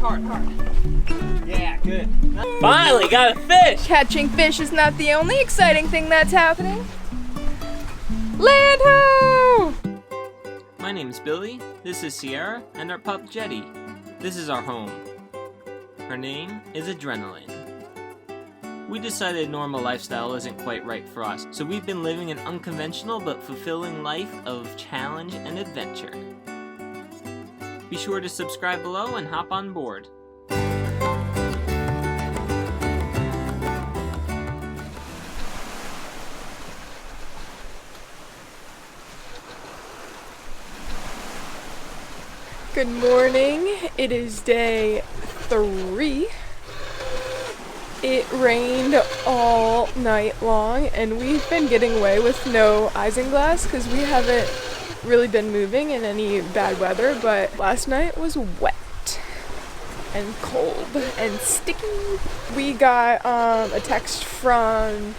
hard. Yeah, good. Finally got a fish! Catching fish is not the only exciting thing that's happening. Land ho! My name's Billy, this is Sierra, and our pup Jetty. This is our home. Her name is Adrenaline. We decided normal lifestyle isn't quite right for us, so we've been living an unconventional but fulfilling life of challenge and adventure. Be sure to subscribe below and hop on board. Good morning. It is day 3. It rained all night long and we've been getting away with no isinglass because we haven't really been moving in any bad weather, but last night was wet and cold and sticky. We got a text from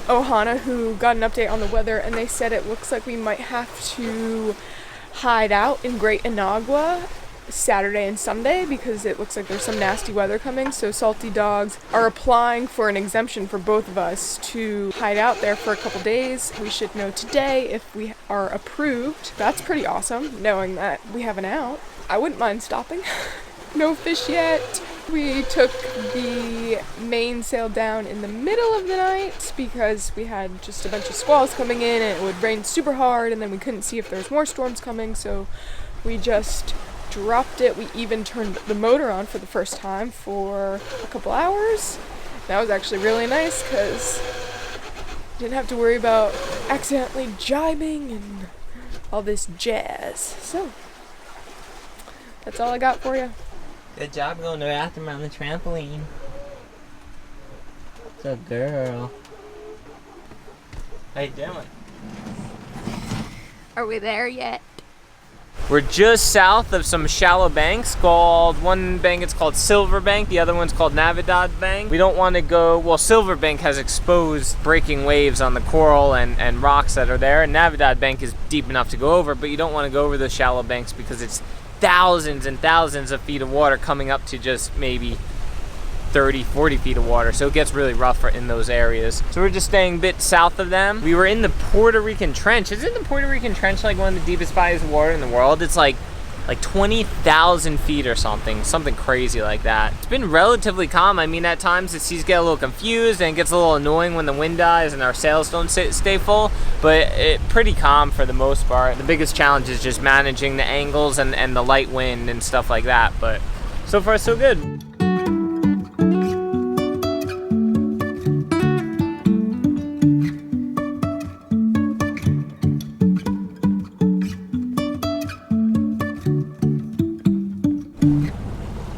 Ohana who got an update on the weather, and they said it looks like we might have to hide out in Great Inagua Saturday and Sunday because it looks like there's some nasty weather coming. So Salty Dogs are applying for an exemption for both of us to hide out there for a couple days. We should know today if we are approved. That's pretty awesome, knowing that we have an out. I wouldn't mind stopping. No fish yet. We took the mainsail down in the middle of the night because we had just a bunch of squalls coming in and it would rain super hard, and then we couldn't see if there was more storms coming, so we just dropped it. We even turned the motor on for the first time for a couple hours. That was actually really nice because didn't have to worry about accidentally jibing and all this jazz. So that's all I got for you. Good job going to the bathroom on the trampoline. Good girl. How you doing? Are we there yet? We're just south of some shallow banks called, one bank it's called Silver Bank, the other one's called Navidad Bank. We don't want to go, well, Silver Bank has exposed breaking waves on the coral and rocks that are there, and Navidad Bank is deep enough to go over, but you don't want to go over those shallow banks because it's thousands and thousands of feet of water coming up to just maybe 30, 40 feet of water, so it gets really rough in those areas. So we're just staying a bit south of them. We were in the Puerto Rican Trench. Isn't the Puerto Rican Trench like one of the deepest bodies of water in the world? It's like 20,000 feet or something crazy like that. It's been relatively calm. I mean, at times the seas get a little confused and it gets a little annoying when the wind dies and our sails don't stay full, but pretty calm for the most part. The biggest challenge is just managing the angles and the light wind and stuff like that, but so far so good.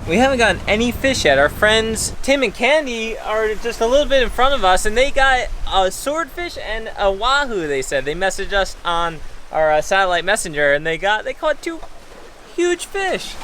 We haven't gotten any fish yet. Our friends Tim and Candy are just a little bit in front of us, and they got a swordfish and a wahoo. They said they messaged us on our satellite messenger, and they caught 2 huge fish.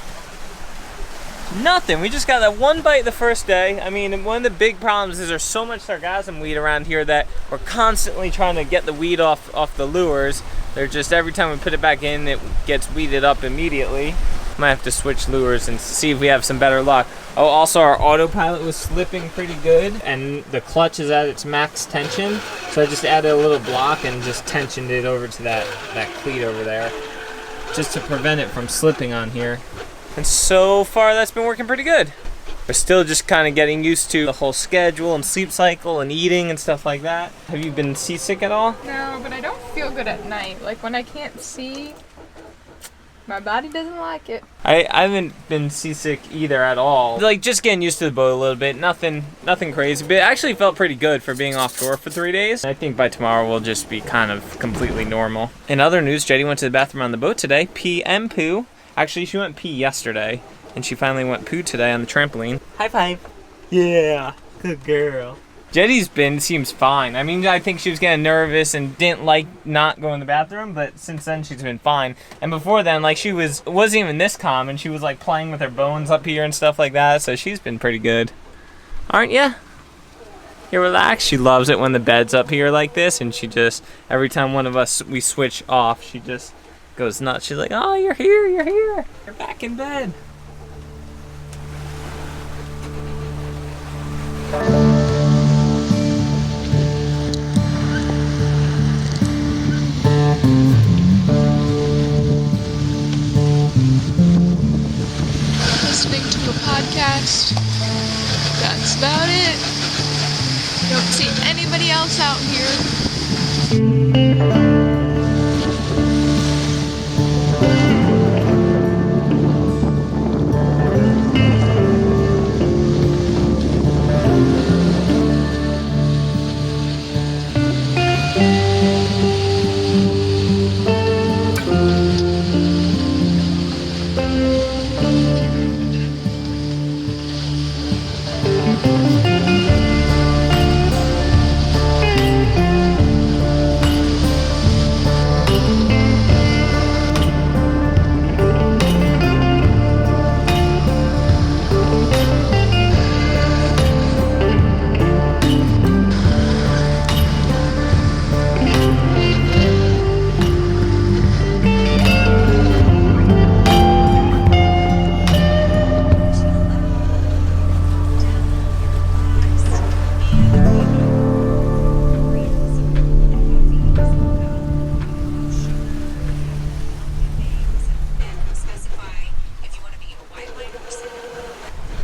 Nothing. We just got that one bite the first day. I mean, one of the big problems is there's so much sargassum weed around here that we're constantly trying to get the weed off the lures. They're just, every time we put it back in, it gets weeded up immediately. Might have to switch lures and see if we have some better luck. Oh, also our autopilot was slipping pretty good, and the clutch is at its max tension. So I just added a little block and just tensioned it over to that cleat over there, just to prevent it from slipping on here. And so far that's been working pretty good. We're still just kind of getting used to the whole schedule and sleep cycle and eating and stuff like that. Have you been seasick at all? No, but I don't feel good at night. Like when I can't see, my body doesn't like it. I haven't been seasick either at all. Like just getting used to the boat a little bit. Nothing crazy, but it actually felt pretty good for being offshore for 3 days. I think by tomorrow we'll just be kind of completely normal. In other news, Jetty went to the bathroom on the boat today. Pee and poo. Actually, she went pee yesterday, and she finally went poo today on the trampoline. High five. Yeah, good girl. Jetty's seems fine. I mean, I think she was getting nervous and didn't like not going to the bathroom, but since then she's been fine. And before then, like, she wasn't even this calm, and she was like playing with her bones up here and stuff like that, so she's been pretty good. Aren't ya? You're relaxed. She loves it when the bed's up here like this, and she just, every time one of us, we switch off, she just goes nuts. She's like, oh, you're here, you're back in bed. Listening to a podcast. That's about it. Don't see anybody else out here.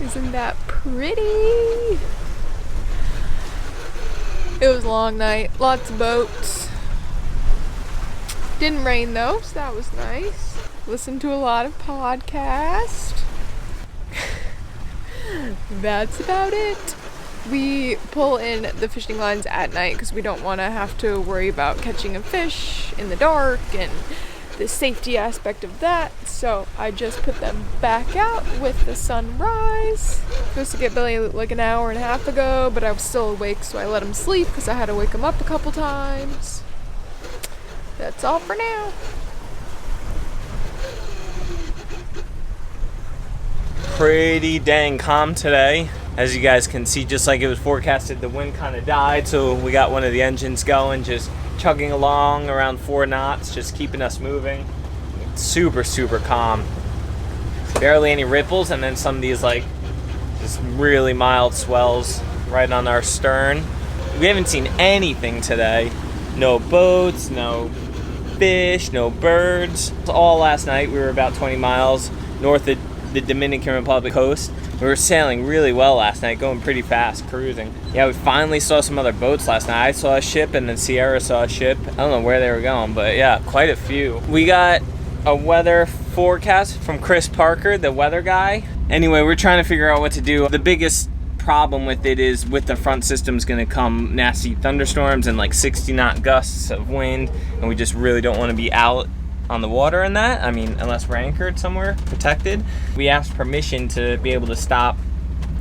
Isn't that pretty? It was a long night, lots of boats. Didn't rain though, so that was nice. Listened to a lot of podcasts. That's about it. We pull in the fishing lines at night because we don't want to have to worry about catching a fish in the dark and the safety aspect of that. So I just put them back out with the sunrise. Supposed to get Billy like an hour and a half ago, but I was still awake, so I let him sleep because I had to wake him up a couple times. That's all for now. Pretty dang calm today. As you guys can see, just like it was forecasted, the wind kind of died, so we got one of the engines going, just chugging along around 4 knots, just keeping us moving. Super, super calm. Barely any ripples, and then some of these like just really mild swells right on our stern. We haven't seen anything today. No boats, no fish, no birds. All last night we were about 20 miles north of the Dominican Republic coast. We were sailing really well last night, going pretty fast, cruising. Yeah, we finally saw some other boats last night. I saw a ship and then Sierra saw a ship. I don't know where they were going, but yeah, quite a few. We got a weather forecast from Chris Parker, the weather guy. Anyway, we're trying to figure out what to do. The biggest problem with it is with the front system's gonna come nasty thunderstorms and like 60-knot gusts of wind, and we just really don't want to be out on the water in that. I mean, unless we're anchored somewhere protected. We asked permission to be able to stop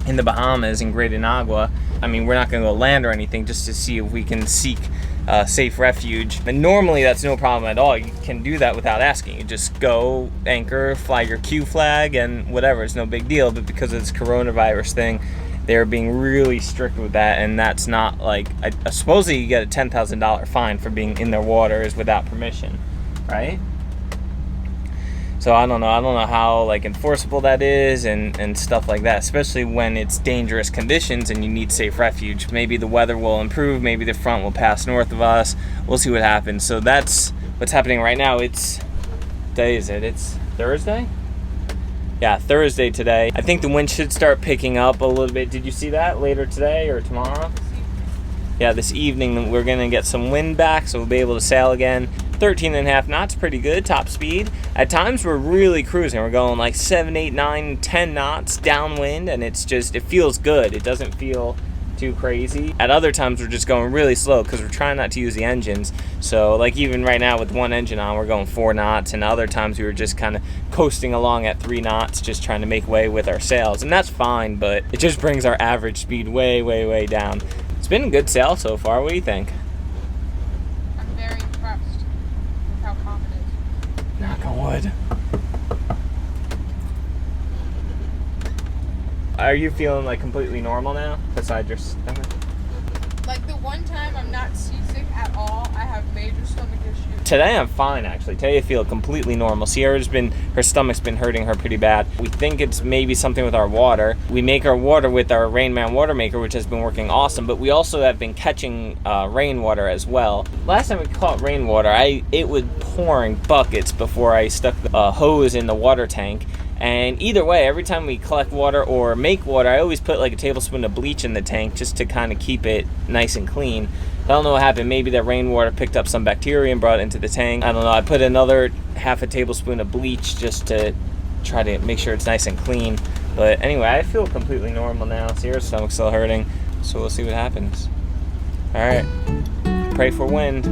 in the Bahamas in Great Inagua. I mean, we're not going to go land or anything, just to see if we can seek safe refuge. And normally that's no problem at all. You can do that without asking. You just go anchor, fly your Q flag, and whatever. It's no big deal. But because of this coronavirus thing, they're being really strict with that, and that's not like supposedly you get a $10,000 fine for being in their waters without permission, right? So I don't know how like enforceable that is and stuff like that, especially when it's dangerous conditions and you need safe refuge. Maybe the weather will improve, maybe the front will pass north of us. We'll see what happens. So that's what's happening right now. What day is it? It's Thursday? Yeah, Thursday today. I think the wind should start picking up a little bit. Did you see that later today or tomorrow? Yeah, this evening we're gonna get some wind back, so we'll be able to sail again. 13.5 knots, pretty good, top speed. At times we're really cruising. We're going like 7, 8, 9, 10 knots downwind, and it feels good. It doesn't feel too crazy. At other times we're just going really slow because we're trying not to use the engines. So like even right now with one engine on, we're going 4 knots, and other times we were just kind of coasting along at 3 knots, just trying to make way with our sails. And that's fine, but it just brings our average speed way, way, way down. It's been a good sail so far. What do you think? I'm very impressed with how calm it is. Knock on wood. Are you feeling like completely normal now? Besides your stomach? Like the one time I'm not seasick at all, I have have major stomach issues. Today I'm fine, actually. Today I feel completely normal. Her stomach's been hurting her pretty bad. We think it's maybe something with our water. We make our water with our Rain Man water maker, which has been working awesome, but we also have been catching rainwater as well. Last time we caught rainwater, it was pouring buckets before I stuck the hose in the water tank. And either way, every time we collect water or make water, I always put like a tablespoon of bleach in the tank just to kind of keep it nice and clean. I don't know what happened. Maybe that rainwater picked up some bacteria and brought it into the tank. I don't know. I put another half a tablespoon of bleach just to try to make sure it's nice and clean. But anyway, I feel completely normal now. Sierra's stomach's still hurting, so we'll see what happens. All right. Pray for wind.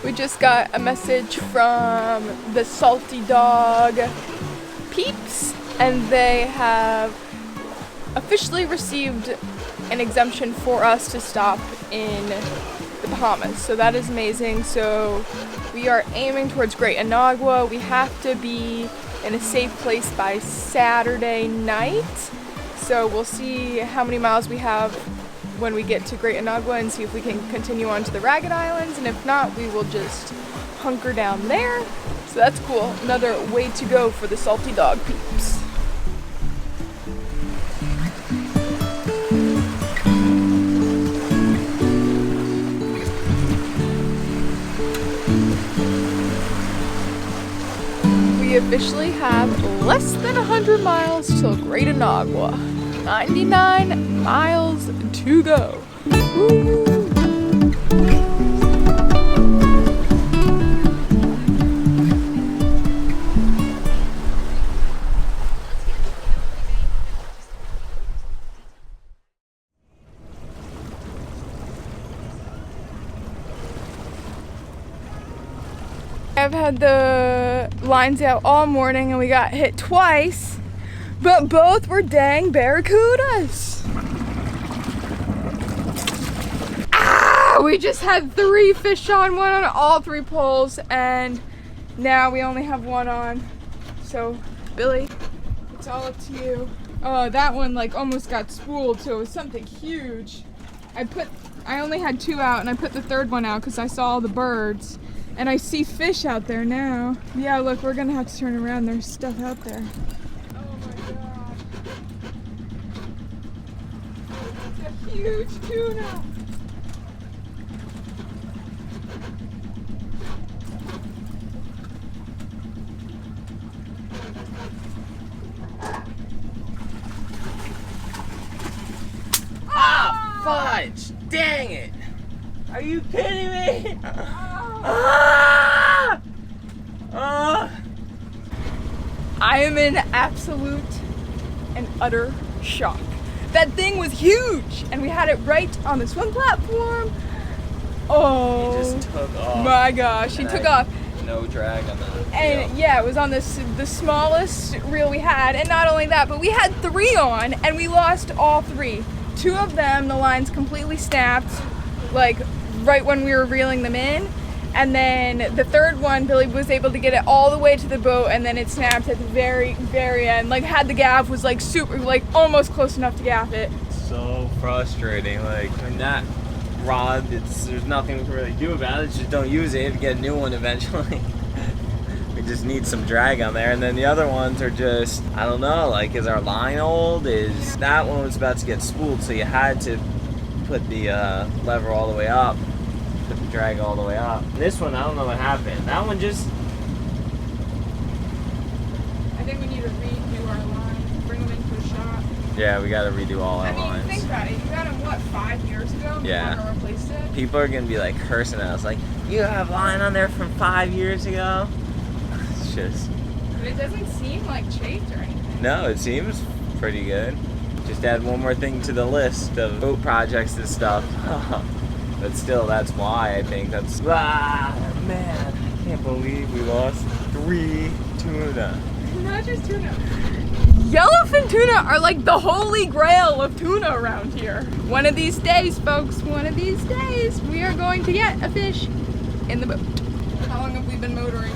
We just got a message from the Salty Dog peeps, and they have officially received an exemption for us to stop in the Bahamas. So that is amazing. So we are aiming towards Great Inagua. We have to be in a safe place by Saturday night. So we'll see how many miles we have when we get to Great Inagua and see if we can continue on to the Ragged Islands, and if not, we will just hunker down there. So that's cool. Another way to go for the Salty Dog peeps. We officially have less than 100 miles till Great Inagua. 99 miles to go. Woo. I've had the lines out all morning and we got hit twice, but both were dang barracudas. Ah! We just had 3 fish on, one on all 3 poles, and now we only have one on. So, Billy, it's all up to you. Oh, that one like almost got spooled, so it was something huge. I only had 2 out, and I put the 3rd one out because I saw all the birds. And I see fish out there now. Yeah, look, we're gonna have to turn around. There's stuff out there. Oh my god. It's a huge tuna. Ah, fudge! Dang it! Are you kidding me? I am in absolute and utter shock. That thing was huge, and we had it right on the swim platform. Oh, He just took off. My gosh, he took off. No drag on that. And yeah, it was on the smallest reel we had, and not only that, but we had 3 on, and we lost all 3. 2 of them, the lines completely snapped, like right when we were reeling them in. And then the 3rd one, Billy was able to get it all the way to the boat, and then it snapped at the very, very end. Like, had the gaff, was like super, like almost close enough to gaff it. So frustrating. Like, when that rod, there's nothing we can really do about it. Just don't use it. Get a new one eventually. We just need some drag on there. And then the other ones are just, I don't know, like, is our line old? Is that one was about to get spooled, so you had to put the lever all the way up. drag all the way up. This one, I don't know what happened. That one just... I think we need to redo our line, bring them into the shop. Yeah, we gotta redo all our lines. Think about it. You got them, what, 5 years ago? Yeah. You haven't replaced it? People are gonna be like cursing at us, like, you have line on there from 5 years ago? It's just... But it doesn't seem like chafed or anything. No, it seems pretty good. Just add one more thing to the list of boat projects and stuff. But still, that's why I think that's... Ah, man, I can't believe we lost 3 tuna. Not just tuna. Yellowfin tuna are like the holy grail of tuna around here. One of these days, folks, one of these days, we are going to get a fish in the boat. How long have we been motoring?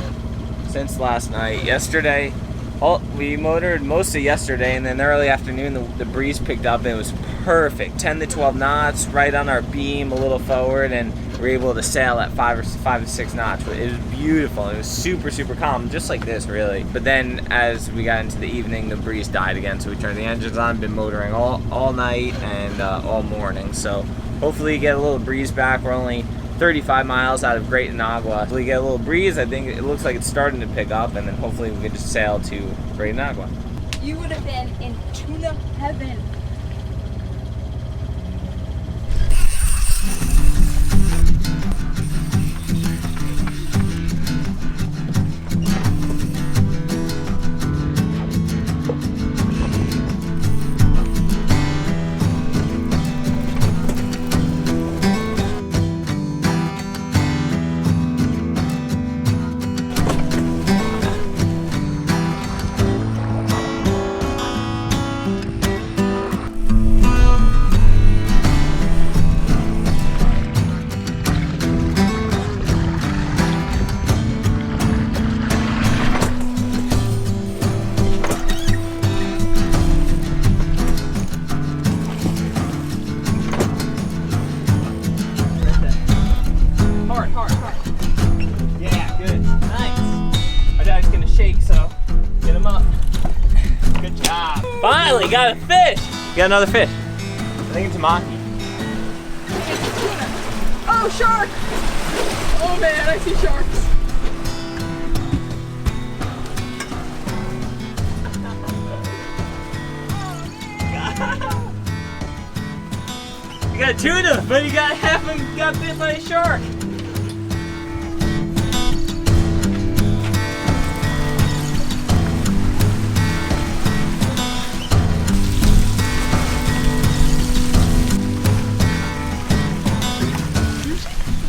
Since last night. Yesterday, we motored most of yesterday, and then early afternoon the breeze picked up and it was perfect. 10 to 12 knots, right on our beam, a little forward, and we were able to sail at 5 to 6 knots. It was beautiful. It was super, super calm, just like this, really. But then as we got into the evening, the breeze died again, so we turned the engines on. Been motoring all night and all morning. So hopefully get a little breeze back. We're only 35 miles out of Great Inagua. If we get a little breeze, I think it looks like it's starting to pick up, and then hopefully we can just sail to Great Inagua. You would have been in tuna heaven. Finally got a fish! Got another fish. I think it's a mahi. Oh, shark! Oh man, I see sharks. You got tuna, but you got half of them got bit by a shark.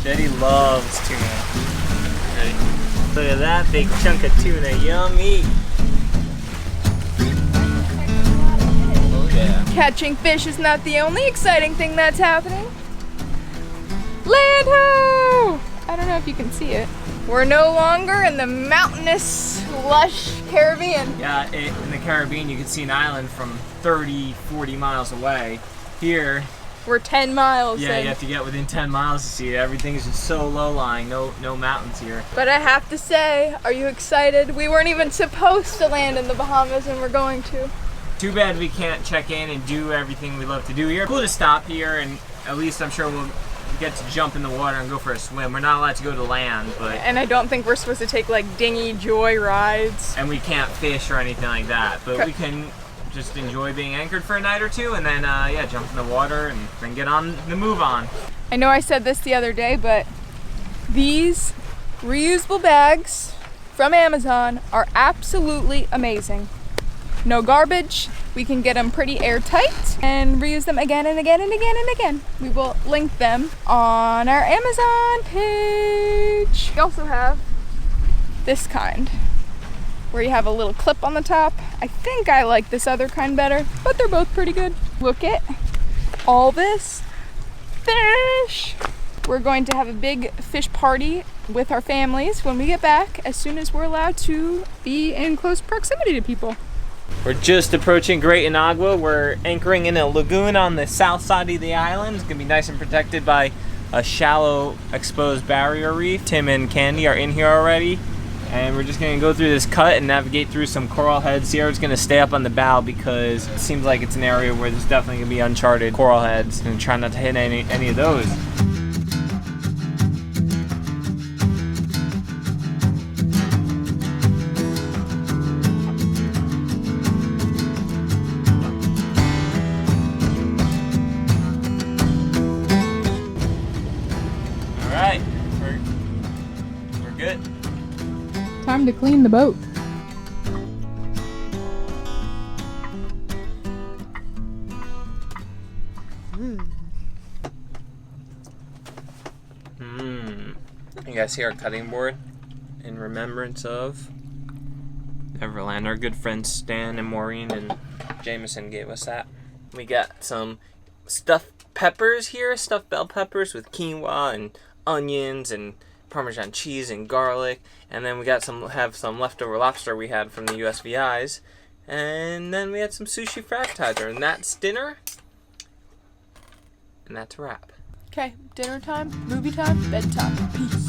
Daddy loves tuna. Ready? Look at that big chunk of tuna, yummy. Oh yeah. Catching fish is not the only exciting thing that's happening. Land ho! I don't know if you can see it. We're no longer in the mountainous, lush Caribbean. Yeah, in the Caribbean you can see an island from 30, 40 miles away. Here, we're 10 miles yeah, in. you have to get within 10 miles to see it. Everything's just so low-lying, no mountains here. But I have to say, are you excited? We weren't even supposed to land in the Bahamas and we're going to. Too bad we can't check in and do everything we love to do here. Cool to stop here, and at least I'm sure we'll get to jump in the water and go for a swim. We're not allowed to go to land, but... And I don't think we're supposed to take like dinghy joy rides. And we can't fish or anything like that, but we can just enjoy being anchored for a night or two, and then yeah, jump in the water and then get on the move on. I know I said this the other day, but these reusable bags from Amazon are absolutely amazing. No garbage. We can get them pretty airtight and reuse them again and again and again and again. We will link them on our Amazon page. We also have this kind, where you have a little clip on the top. I think I like this other kind better, but they're both pretty good. Look at all this fish. We're going to have a big fish party with our families when we get back, as soon as we're allowed to be in close proximity to people. We're just approaching Great Inagua. We're anchoring in a lagoon on the south side of the island. It's gonna be nice and protected by a shallow exposed barrier reef. Tim and Candy are in here already, and we're just gonna go through this cut and navigate through some coral heads. Sierra's gonna stay up on the bow because it seems like it's an area where there's definitely gonna be uncharted coral heads, and try not to hit any of those. time to clean the boat. You guys see our cutting board in remembrance of Neverland. Our good friends Stan and Maureen and Jameson gave us that. We got some stuffed peppers here, stuffed bell peppers with quinoa and onions and Parmesan cheese and garlic. And then we got some leftover lobster we had from the USVIs. And then we had some sushi for appetizer. And that's dinner. And that's a wrap. Okay, dinner time, movie time, bedtime. Peace.